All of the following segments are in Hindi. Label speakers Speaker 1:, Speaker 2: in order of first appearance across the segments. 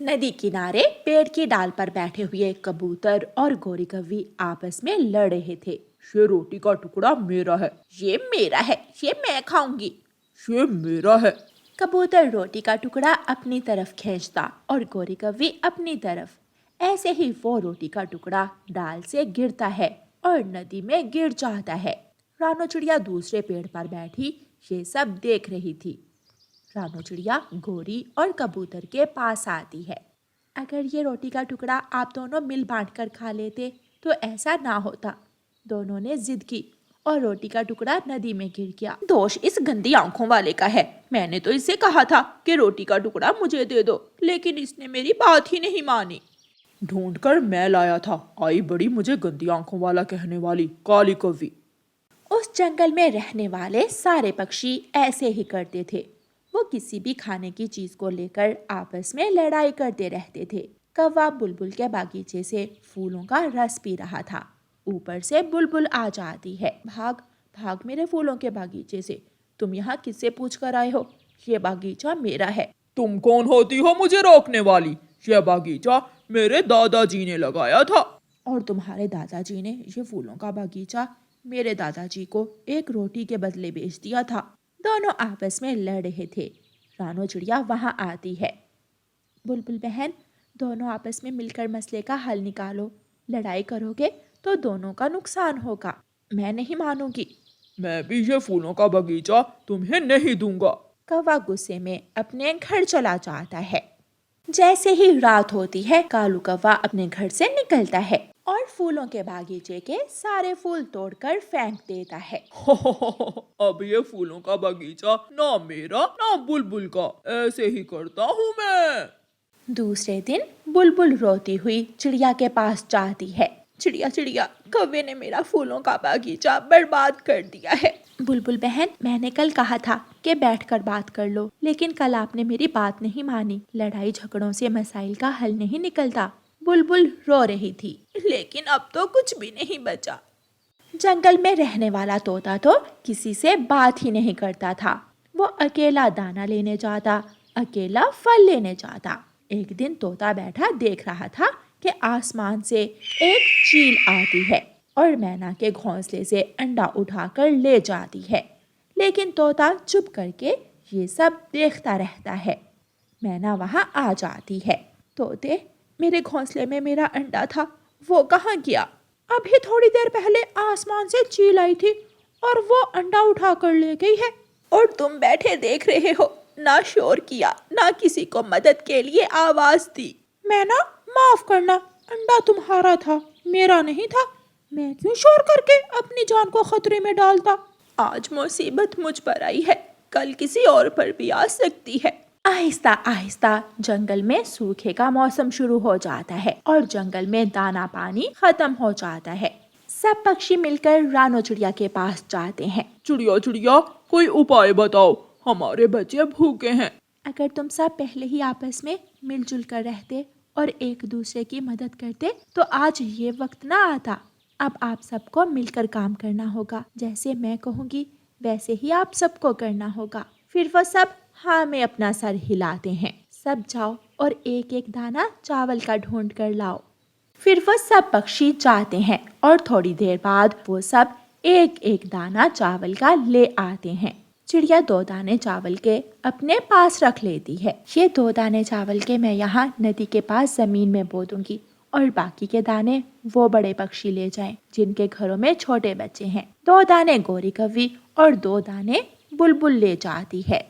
Speaker 1: नदी किनारे पेड़ की डाल पर बैठे हुए कबूतर और गोरी कौवी आपस में लड़ रहे थे।
Speaker 2: ये रोटी का टुकड़ा मेरा है।
Speaker 1: ये मेरा है, ये मैं खाऊंगी।
Speaker 2: ये मेरा है।
Speaker 1: कबूतर रोटी का टुकड़ा अपनी तरफ खींचता और गोरी कौवी अपनी तरफ। ऐसे ही वो रोटी का टुकड़ा डाल से गिरता है और नदी में गिर जाता है। रानो चिड़िया दूसरे पेड़ पर बैठी ये सब देख रही थी। रानो चिड़िया गोरी और कबूतर के पास आती है। अगर ये रोटी का टुकड़ा आप दोनों मिल बांट कर खा लेते तो ऐसा ना होता। दोनों ने जिद की और रोटी का टुकड़ा नदी में गिर गया।
Speaker 2: दोष इस गंदी आंखों वाले का है। मैंने तो इसे कहा था कि रोटी का टुकड़ा मुझे दे दो, लेकिन इसने मेरी बात ही नहीं मानी। ढूंढकर मैं लाया था। आई बड़ी मुझे गंदी आंखों वाला कहने वाली काली कौवी।
Speaker 1: उस जंगल में रहने वाले सारे पक्षी ऐसे ही करते थे। वो किसी भी खाने की चीज को लेकर आपस में लड़ाई करते रहते थे। कौवा बुलबुल के बागीचे से फूलों का रस पी रहा था। ऊपर से बुलबुल आ जाती है। भाग भाग मेरे फूलों के बागीचे से। तुम यहाँ किससे पूछ कर आए हो? ये बागीचा मेरा है।
Speaker 2: तुम कौन होती हो मुझे रोकने वाली? यह बागीचा मेरे दादाजी ने लगाया था।
Speaker 1: और तुम्हारे दादाजी ने ये फूलों का बागीचा मेरे दादाजी को एक रोटी के बदले बेच दिया था। दोनों आपस में लड़ रहे थे। रानो चिड़िया वहां आती है। बुलबुल बहन, दोनों आपस में मिलकर मसले का हल निकालो। लड़ाई करोगे तो दोनों का नुकसान होगा। मैं नहीं मानूंगी।
Speaker 2: मैं भी ये फूलों का बगीचा तुम्हें नहीं दूंगा।
Speaker 1: कौवा गुस्से में अपने घर चला जाता है। जैसे ही रात होती है, कालू कौवा अपने घर से निकलता है और फूलों के बागीचे के सारे फूल तोड़कर फेंक देता है।
Speaker 2: अब ये फूलों का बगीचा ना मेरा ना बुलबुल का। ऐसे ही करता हूँ मैं।
Speaker 1: दूसरे दिन बुलबुल रोती हुई चिड़िया के पास जाती है।
Speaker 2: चिड़िया चिड़िया, कौवे ने मेरा फूलों का बागीचा बर्बाद कर दिया है।
Speaker 1: बुलबुल बहन, मैंने कल कहा था कि बैठकर बात कर लो, लेकिन कल आपने मेरी बात नहीं मानी। लड़ाई झगड़ों से मसाइल का हल नहीं निकलता। बुलबुल रो रही थी।
Speaker 2: लेकिन अब तो कुछ भी नहीं बचा।
Speaker 1: जंगल में रहने वाला तोता तो किसी से बात ही नहीं करता था। वो अकेला दाना लेने जाता, अकेला फल लेने जाता। एक दिन तोता बैठा देख रहा था कि आसमान से एक चील आती है और मैना के घोंसले से अंडा उठाकर ले जाती है। लेकिन तोता चुप करके ये सब देखता रहता है। मैना वहां आ जाती है। तोते, मेरे घोंसले में मेरा अंडा था, वो कहाँ गया? अभी थोड़ी देर पहले आसमान से चील आई थी और वो अंडा उठाकर ले गई है।
Speaker 2: और तुम बैठे देख रहे हो, ना शोर किया, ना किसी को मदद के लिए आवाज दी।
Speaker 1: मैना, माफ करना, अंडा तुम्हारा था, मेरा नहीं था। मैं क्यों शोर करके अपनी जान को खतरे में डालता?
Speaker 2: आज मुसीबत मुझ पर आई है, कल किसी और पर भी आ सकती है।
Speaker 1: आहिस्ता आहिस्ता जंगल में सूखे का मौसम शुरू हो जाता है और जंगल में दाना पानी खत्म हो जाता है। सब पक्षी मिलकर रानो चिड़िया के पास जाते हैं।
Speaker 2: चिड़िया चिड़िया, कोई उपाय बताओ, हमारे बच्चे भूखे हैं।
Speaker 1: अगर तुम सब पहले ही आपस में मिलजुल कर रहते और एक दूसरे की मदद करते तो आज ये वक्त ना आता। अब आप सबको मिलकर काम करना होगा। जैसे मैं कहूँगी वैसे ही आप सबको करना होगा। फिर वो सब हाँ में अपना सर हिलाते हैं। सब जाओ और एक एक दाना चावल का ढूंढ कर लाओ। फिर वो सब पक्षी जाते हैं और थोड़ी देर बाद वो सब एक एक दाना चावल का ले आते हैं। चिड़िया 2 दाने चावल के अपने पास रख लेती है। ये 2 दाने चावल के मैं यहाँ नदी के पास जमीन में बो दूंगी और बाकी के दाने वो बड़े पक्षी ले जाएं जिनके घरों में छोटे बच्चे हैं। 2 दाने गोरी कौवी और 2 दाने बुलबुल ले जाती है।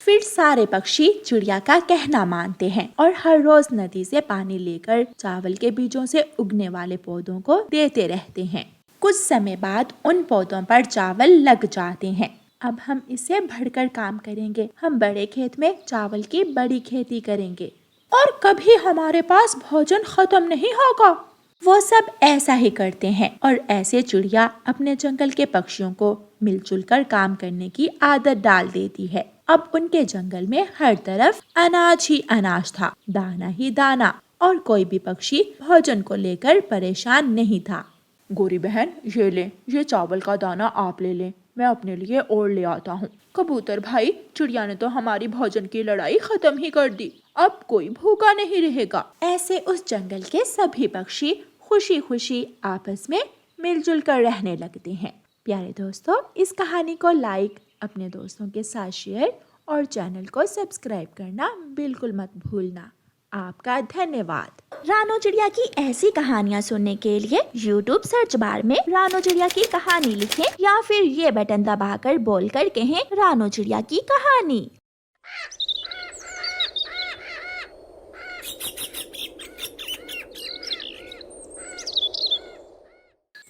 Speaker 1: फिर सारे पक्षी चिड़िया का कहना मानते हैं और हर रोज नदी से पानी लेकर चावल के बीजों से उगने वाले पौधों को देते रहते हैं। कुछ समय बाद उन पौधों पर चावल लग जाते हैं। अब हम इससे बढ़कर काम करेंगे। हम बड़े खेत में चावल की बड़ी खेती करेंगे और कभी हमारे पास भोजन खत्म नहीं होगा। वो सब ऐसा ही करते हैं और ऐसे चिड़िया अपने जंगल के पक्षियों को मिलजुल कर काम करने की आदत डाल देती है। अब उनके जंगल में हर तरफ अनाज ही अनाज था, दाना ही दाना, और कोई भी पक्षी भोजन को लेकर परेशान नहीं था।
Speaker 2: गोरी बहन, ये ले, ये चावल का दाना आप ले लें। मैं अपने लिए और ले आता हूँ। कबूतर भाई, चिड़िया ने तो हमारी भोजन की लड़ाई खत्म ही कर दी, अब कोई भूखा नहीं रहेगा।
Speaker 1: ऐसे उस जंगल के सभी पक्षी खुशी खुशी आपस में मिलजुल कर रहने लगते हैं। प्यारे दोस्तों, इस कहानी को लाइक, अपने दोस्तों के साथ शेयर और चैनल को सब्सक्राइब करना बिल्कुल मत भूलना। आपका धन्यवाद। रानो चिड़िया की ऐसी कहानियाँ सुनने के लिए YouTube सर्च बार में रानो चिड़िया की कहानी लिखें या फिर ये बटन दबाकर बोलकर कहें रानो चिड़िया की कहानी।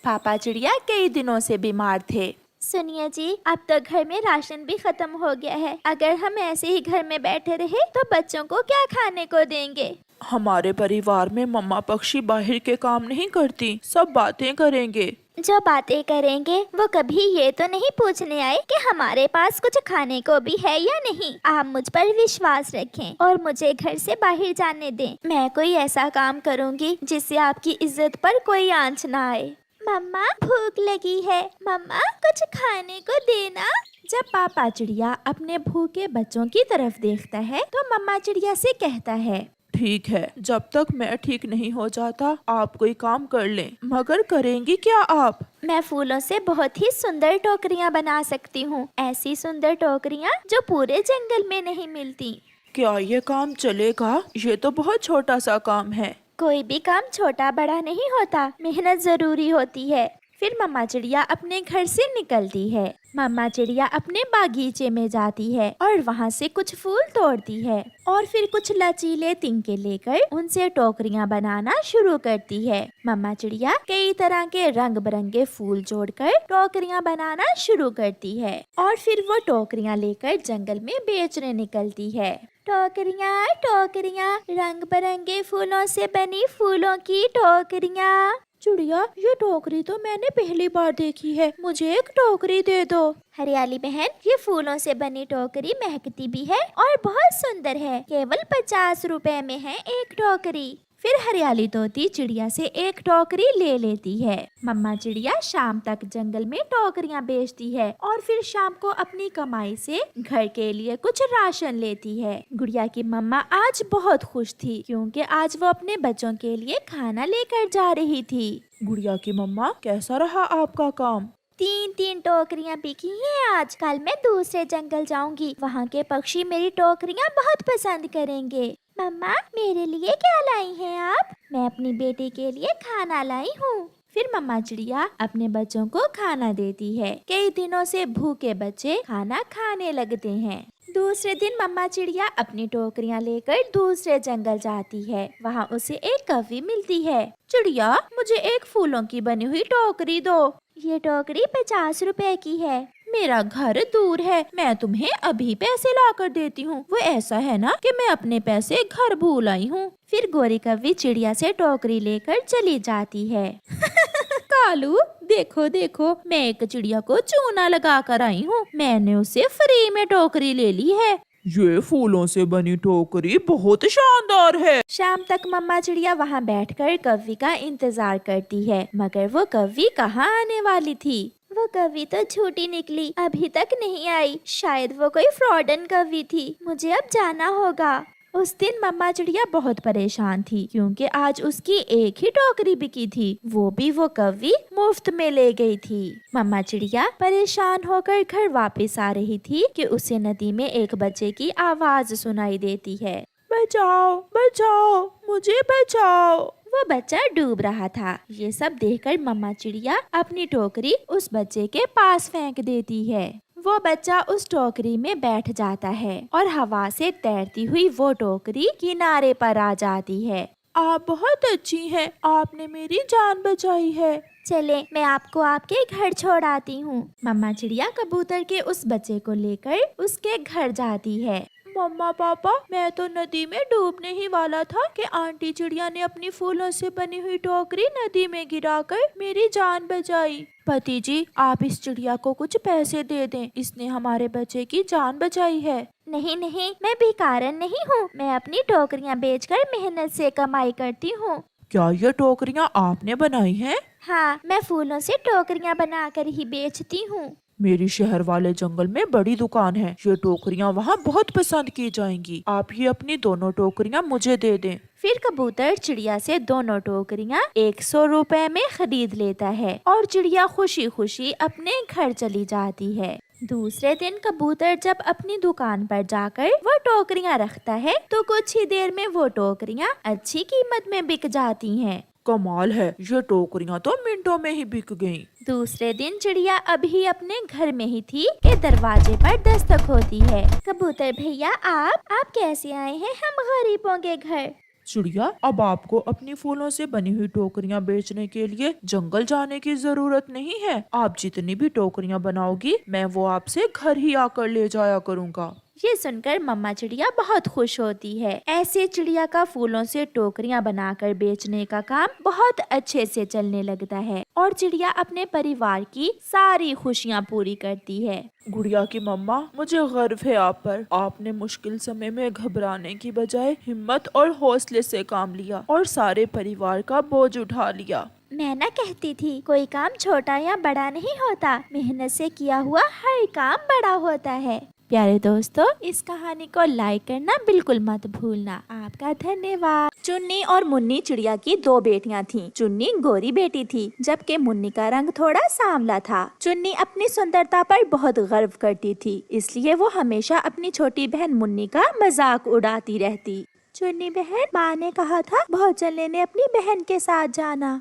Speaker 1: पापा चिड़िया कई दिनों से बीमार थे।
Speaker 3: सुनिए जी, अब तो घर में राशन भी खत्म हो गया है। अगर हम ऐसे ही घर में बैठे रहे तो बच्चों को क्या खाने को देंगे?
Speaker 2: हमारे परिवार में मम्मा पक्षी बाहर के काम नहीं करती, सब बातें करेंगे।
Speaker 3: जो बातें करेंगे वो कभी ये तो नहीं पूछने आए कि हमारे पास कुछ खाने को भी है या नहीं। आप मुझ पर विश्वास रखें और मुझे घर से बाहर जाने दें। मैं कोई ऐसा काम करूँगी जिससे आपकी इज्जत पर कोई आंच ना आए। मम्मा, भूख लगी है, मम्मा कुछ खाने को देना।
Speaker 1: जब पापा चिड़िया अपने भूखे बच्चों की तरफ देखता है तो मम्मा चिड़िया से कहता है,
Speaker 2: ठीक है, जब तक मैं ठीक नहीं हो जाता आप कोई काम कर लें। मगर करेंगी क्या आप?
Speaker 3: मैं फूलों से बहुत ही सुंदर टोकरियाँ बना सकती हूँ, ऐसी सुंदर टोकरियाँ जो पूरे जंगल में नहीं मिलती।
Speaker 2: क्या ये काम चलेगा? ये तो बहुत छोटा सा काम है।
Speaker 3: कोई भी काम छोटा बड़ा नहीं होता, मेहनत जरूरी होती है।
Speaker 1: फिर मम्मा चिड़िया अपने घर से निकलती है। मम्मा चिड़िया अपने बागीचे में जाती है और वहाँ से कुछ फूल तोड़ती है और फिर कुछ लचीले तिनके लेकर उनसे टोकरियाँ बनाना शुरू करती है। मम्मा चिड़िया कई तरह के रंग बिरंगे फूल जोड़कर टोकरियाँ बनाना शुरू करती है और फिर वो टोकरियाँ लेकर जंगल में बेचने निकलती है।
Speaker 3: टोकरियाँ टोकरियाँ, रंग बिरंगे फूलों से बनी फूलों की टोकरियाँ।
Speaker 1: चिड़िया, ये टोकरी तो मैंने पहली बार देखी है, मुझे एक टोकरी दे दो।
Speaker 3: हरियाली बहन, ये फूलों से बनी टोकरी महकती भी है और बहुत सुंदर है। केवल 50 रुपए में है एक टोकरी।
Speaker 1: फिर हरियाली तोती चिड़िया से एक टोकरी ले लेती है। मम्मा चिड़िया शाम तक जंगल में टोकरियाँ बेचती है और फिर शाम को अपनी कमाई से घर के लिए कुछ राशन लेती है। गुड़िया की मम्मा आज बहुत खुश थी क्योंकि आज वो अपने बच्चों के लिए खाना लेकर जा रही थी।
Speaker 2: गुड़िया की मम्मा, कैसा रहा आपका काम?
Speaker 3: 3 टोकरियाँ बिकी हैं आज। कल मैं दूसरे जंगल जाऊंगी, वहाँ के पक्षी मेरी टोकरियाँ बहुत पसंद करेंगे। मम्मा, मेरे लिए क्या लाई हैं आप? मैं अपनी बेटी के लिए खाना लाई हूँ।
Speaker 1: फिर मम्मा चिड़िया अपने बच्चों को खाना देती है। कई दिनों से भूखे बच्चे खाना खाने लगते हैं। दूसरे दिन मम्मा चिड़िया अपनी टोकरियाँ लेकर दूसरे जंगल जाती है। वहाँ उसे एक कौवी मिलती है। चिड़िया, मुझे एक फूलों की बनी हुई टोकरी दो।
Speaker 3: ये टोकरी 50 रुपए की है।
Speaker 1: मेरा घर दूर है, मैं तुम्हें अभी पैसे ला कर देती हूँ। वो ऐसा है ना कि मैं अपने पैसे घर भूल आई हूँ। फिर गोरी कौवी चिड़िया से टोकरी लेकर चली जाती है। कालू, देखो देखो, मैं एक चिड़िया को चूना लगा कर आई हूँ। मैंने उसे फ्री में टोकरी ले ली है।
Speaker 2: ये फूलों से बनी टोकरी बहुत शानदार है।
Speaker 1: शाम तक मम्मा चिड़िया वहाँ बैठकर कौवी का इंतजार करती है, मगर वो कौवी कहाँ आने वाली थी।
Speaker 3: वो कौवी तो झूठी निकली, अभी तक नहीं आई। शायद वो कोई फ्रॉडन कौवी थी। मुझे अब जाना होगा।
Speaker 1: उस दिन मम्मा चिड़िया बहुत परेशान थी क्योंकि आज उसकी एक ही टोकरी बिकी थी, वो भी वो कौवी मुफ्त में ले गई थी। मम्मा चिड़िया परेशान होकर घर वापस आ रही थी कि उसे नदी में एक बच्चे की आवाज सुनाई देती है।
Speaker 2: बचाओ बचाओ, मुझे बचाओ।
Speaker 1: वो बच्चा डूब रहा था। ये सब देखकर मम्मा चिड़िया अपनी टोकरी उस बच्चे के पास फेंक देती है। वो बच्चा उस टोकरी में बैठ जाता है और हवा से तैरती हुई वो टोकरी किनारे पर आ जाती है। आप बहुत अच्छी हैं, आपने मेरी जान बचाई है।
Speaker 3: चले, मैं आपको आपके घर छोड़ आती हूँ।
Speaker 1: मम्मा चिड़िया कबूतर के उस बच्चे को लेकर उसके घर जाती है। मम्मा पापा, मैं तो नदी में डूबने ही वाला था कि आंटी चिड़िया ने अपनी फूलों से बनी हुई टोकरी नदी में गिराकर मेरी जान बचाई। पति जी, आप इस चिड़िया को कुछ पैसे दे दें, इसने हमारे बच्चे की जान बचाई है।
Speaker 3: नहीं नहीं, मैं भिखारन नहीं हूँ। मैं अपनी टोकरियाँ बेचकर मेहनत से कमाई करती हूँ।
Speaker 2: क्या ये टोकरियाँ आपने बनाई हैं?
Speaker 3: हाँ, मैं फूलों से टोकरियाँ बनाकर ही बेचती हूँ।
Speaker 2: मेरी शहर वाले जंगल में बड़ी दुकान है, ये टोकरियाँ वहाँ बहुत पसंद की जाएंगी। आप ये अपनी दोनों टोकरियाँ मुझे दे दें।
Speaker 1: फिर कबूतर चिड़िया से दोनों टोकरियाँ 100 रुपए में खरीद लेता है और चिड़िया खुशी खुशी अपने घर चली जाती है। दूसरे दिन कबूतर जब अपनी दुकान पर जाकर वो टोकरियाँ रखता है तो कुछ ही देर में वो टोकरियाँ अच्छी कीमत में बिक जाती हैं।
Speaker 2: कमाल है, ये टोकरियाँ तो मिनटों में ही बिक गईं।
Speaker 1: दूसरे दिन चिड़िया अभी अपने घर में ही थी कि दरवाजे पर दस्तक होती है।
Speaker 3: कबूतर भैया आप कैसे आए हैं हम गरीबों के घर?
Speaker 2: चिड़िया, अब आपको अपनी फूलों से बनी हुई टोकरियाँ बेचने के लिए जंगल जाने की जरूरत नहीं है। आप जितनी भी टोकरियाँ बनाओगी मैं वो आपसे घर ही आकर ले जाया करूँगा।
Speaker 1: ये सुनकर मम्मा चिड़िया बहुत खुश होती है। ऐसे चिड़िया का फूलों से टोकरियाँ बनाकर बेचने का काम बहुत अच्छे से चलने लगता है और चिड़िया अपने परिवार की सारी खुशियाँ पूरी करती है।
Speaker 2: गुड़िया की मम्मा, मुझे गर्व है आप पर। आपने मुश्किल समय में घबराने की बजाय हिम्मत और हौसले से काम लिया और सारे परिवार का बोझ उठा लिया।
Speaker 3: मैं ना कहती थी कोई काम छोटा या बड़ा नहीं होता, मेहनत से किया हुआ हर काम बड़ा होता है।
Speaker 1: प्यारे दोस्तों, इस कहानी को लाइक करना बिल्कुल मत भूलना। आपका धन्यवाद। चुन्नी और मुन्नी चिड़िया की 2 बेटियां थीं। चुन्नी गोरी बेटी थी जबकि मुन्नी का रंग थोड़ा सांवला था। चुन्नी अपनी सुंदरता पर बहुत गर्व करती थी, इसलिए वो हमेशा अपनी छोटी बहन मुन्नी का मजाक उड़ाती रहती। चुन्नी बहन, माँ ने कहा था भोजन लेने अपनी बहन के साथ जाना।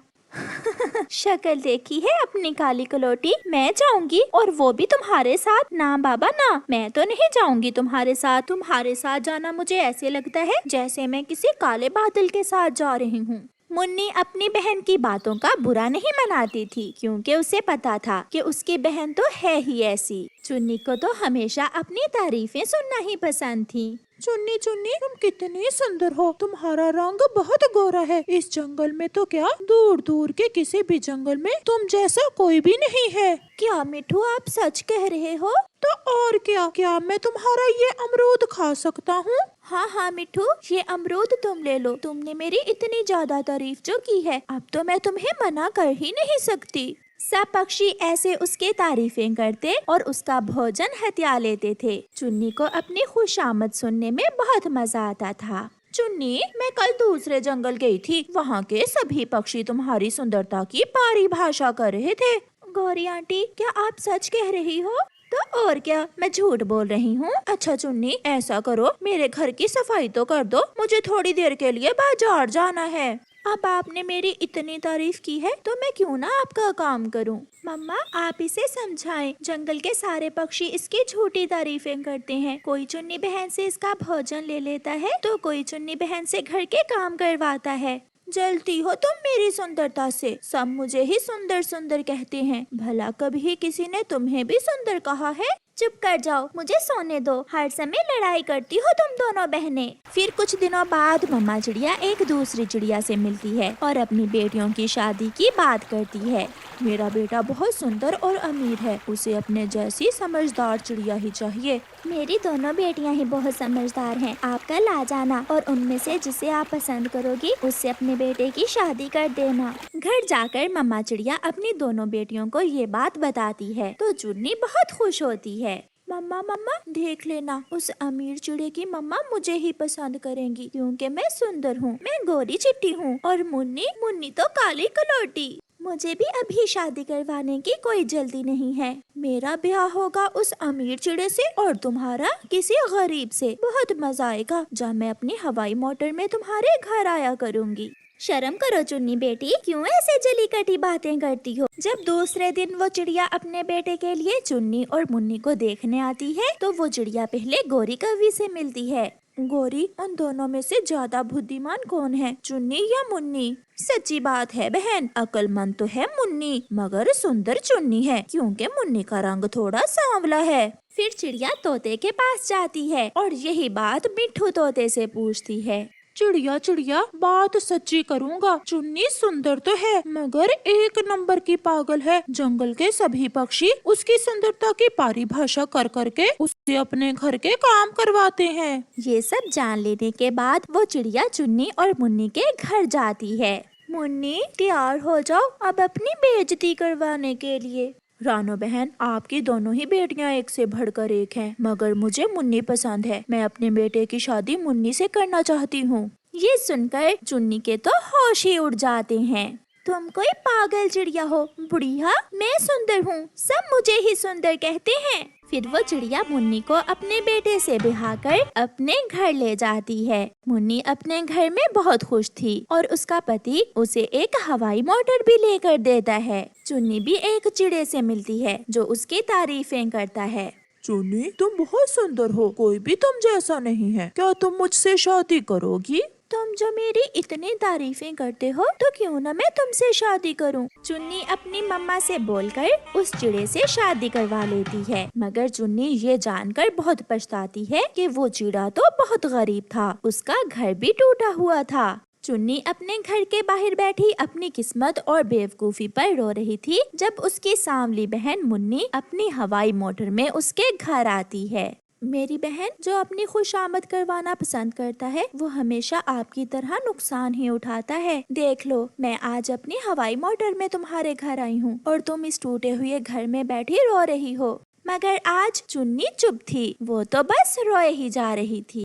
Speaker 1: शक्ल देखी है अपनी काली कलोटी, मैं जाऊंगी और वो भी तुम्हारे साथ? ना बाबा ना, मैं तो नहीं जाऊंगी तुम्हारे साथ। तुम्हारे साथ जाना मुझे ऐसे लगता है जैसे मैं किसी काले बादल के साथ जा रही हूँ। मुन्नी अपनी बहन की बातों का बुरा नहीं मनाती थी क्योंकि उसे पता था कि उसकी बहन तो है ही ऐसी। चुन्नी को तो हमेशा अपनी तारीफें सुनना ही पसंद थी।
Speaker 2: चुन्नी चुन्नी, तुम कितनी सुंदर हो। तुम्हारा रंग बहुत गोरा है। इस जंगल में तो क्या, दूर दूर के किसी भी जंगल में तुम जैसा कोई भी नहीं है।
Speaker 3: क्या मिठू, आप सच कह रहे हो?
Speaker 2: तो और क्या मैं तुम्हारा ये अमरूद खा सकता हूँ?
Speaker 3: हाँ मिठू, ये अमरूद तुम ले लो। तुमने मेरी इतनी ज्यादा तारीफ जो की है, अब तो मैं तुम्हें मना कर ही नहीं सकती।
Speaker 1: सब पक्षी ऐसे उसके तारीफें करते और उसका भोजन हत्या लेते थे। चुन्नी को अपनी खुशामद सुनने में बहुत मजा आता था। चुन्नी, मैं कल दूसरे जंगल गई थी, वहाँ के सभी पक्षी तुम्हारी सुंदरता की परिभाषा कर रहे थे।
Speaker 3: गौरी आंटी, क्या आप सच कह रही हो?
Speaker 1: तो और क्या, मैं झूठ बोल रही हूँ? अच्छा चुन्नी, ऐसा करो, मेरे घर की सफाई तो कर दो, मुझे थोड़ी देर के लिए बाजार जाना है। अब आपने मेरी इतनी तारीफ की है तो मैं क्यों ना आपका काम करूं।
Speaker 3: मम्मा, आप इसे समझाएं। जंगल के सारे पक्षी इसकी झूठी तारीफें करते हैं। कोई चुन्नी बहन से इसका भोजन ले लेता है तो कोई चुन्नी बहन से घर के काम करवाता है।
Speaker 1: जलती हो तुम मेरी सुंदरता से, सब मुझे ही सुंदर सुंदर कहते हैं। भला कभी किसी ने तुम्हें भी सुंदर कहा है?
Speaker 3: चुप कर जाओ, मुझे सोने दो। हर समय लड़ाई करती हो तुम दोनों बहनें।
Speaker 1: फिर कुछ दिनों बाद मम्मा चिड़िया एक दूसरी चिड़िया से मिलती है और अपनी बेटियों की शादी की बात करती है। मेरा बेटा बहुत सुंदर और अमीर है, उसे अपने जैसी समझदार चिड़िया ही चाहिए।
Speaker 3: मेरी दोनों बेटियां ही बहुत समझदार हैं। आप कल आ जाना और उनमें से जिसे आप पसंद करोगी उससे अपने बेटे की शादी कर देना।
Speaker 1: घर जाकर मम्मा चिड़िया अपनी दोनों बेटियों को ये बात बताती है तो चुन्नी बहुत खुश होती है। मम्मा देख लेना, उस अमीर चिड़े की मम्मा मुझे ही पसंद करेंगी क्योंकि मैं सुंदर हूँ, मैं गोरी चिट्टी हूँ और मुन्नी तो काली कलौटी। मुझे भी अभी शादी करवाने की कोई जल्दी नहीं है। मेरा ब्याह होगा उस अमीर चिड़े से और तुम्हारा किसी गरीब से। बहुत मजा आएगा जब मैं अपनी हवाई मोटर में तुम्हारे घर आया करूँगी।
Speaker 3: शर्म करो चुन्नी बेटी, क्यों ऐसे जली कटी बातें करती हो?
Speaker 1: जब दूसरे दिन वो चिड़िया अपने बेटे के लिए चुन्नी और मुन्नी को देखने आती है तो वो चिड़िया पहले गोरी कौवी से मिलती है। गोरी, उन दोनों में से ज्यादा बुद्धिमान कौन है, चुन्नी या मुन्नी? सच्ची बात है बहन, अक्लमंद तो है मुन्नी मगर सुंदर चुन्नी है क्योंकि मुन्नी का रंग थोड़ा सांवला है। फिर चिड़िया तोते के पास जाती है और यही बात मिठू तोते से पूछती है। चिड़िया, बात सच्ची करूँगा, चुन्नी सुंदर तो है मगर 1 नंबर की पागल है। जंगल के सभी पक्षी उसकी सुंदरता की परिभाषा कर करके उससे अपने घर के काम करवाते हैं। ये सब जान लेने के बाद वो चिड़िया चुन्नी और मुन्नी के घर जाती है। मुन्नी, तैयार हो जाओ अब अपनी बेइज्जती करवाने के लिए। रानो बहन, आपकी दोनों ही बेटियां एक से बढ़कर एक हैं, मगर मुझे मुन्नी पसंद है। मैं अपने बेटे की शादी मुन्नी से करना चाहती हूँ। ये सुनकर चुन्नी के तो होश ही उड़ जाते हैं। तुम कोई पागल चिड़िया हो बुढ़िया, मैं सुंदर हूँ, सब मुझे ही सुंदर कहते हैं। फिर वो चिड़िया मुन्नी को अपने बेटे से ब्याहकर अपने घर ले जाती है। मुन्नी अपने घर में बहुत खुश थी और उसका पति उसे एक हवाई मोटर भी लेकर देता है। चुन्नी भी एक चिड़े से मिलती है जो उसकी तारीफें करता है।
Speaker 2: चुन्नी, तुम बहुत सुंदर हो, कोई भी तुम जैसा नहीं है। क्या तुम मुझसे शादी करोगी?
Speaker 1: तुम जो मेरी इतनी तारीफें करते हो तो क्यों न मैं तुमसे शादी करूं। चुन्नी अपनी मम्मा से बोलकर उस चिड़े से शादी करवा लेती है, मगर चुन्नी ये जानकर बहुत पछताती है कि वो चिड़ा तो बहुत गरीब था, उसका घर भी टूटा हुआ था। चुन्नी अपने घर के बाहर बैठी अपनी किस्मत और बेवकूफी पर रो रही थी जब उसकी सांवली बहन मुन्नी अपनी हवाई मोटर में उसके घर आती है। मेरी बहन जो अपनी खुशामद करवाना पसंद करता है वो हमेशा आपकी तरह नुकसान ही उठाता है। देख लो, मैं आज अपनी हवाई मोटर में तुम्हारे घर आई हूँ और तुम इस टूटे हुए घर में बैठी रो रही हो। मगर आज चुन्नी चुप थी, वो तो बस रोए ही जा रही थी।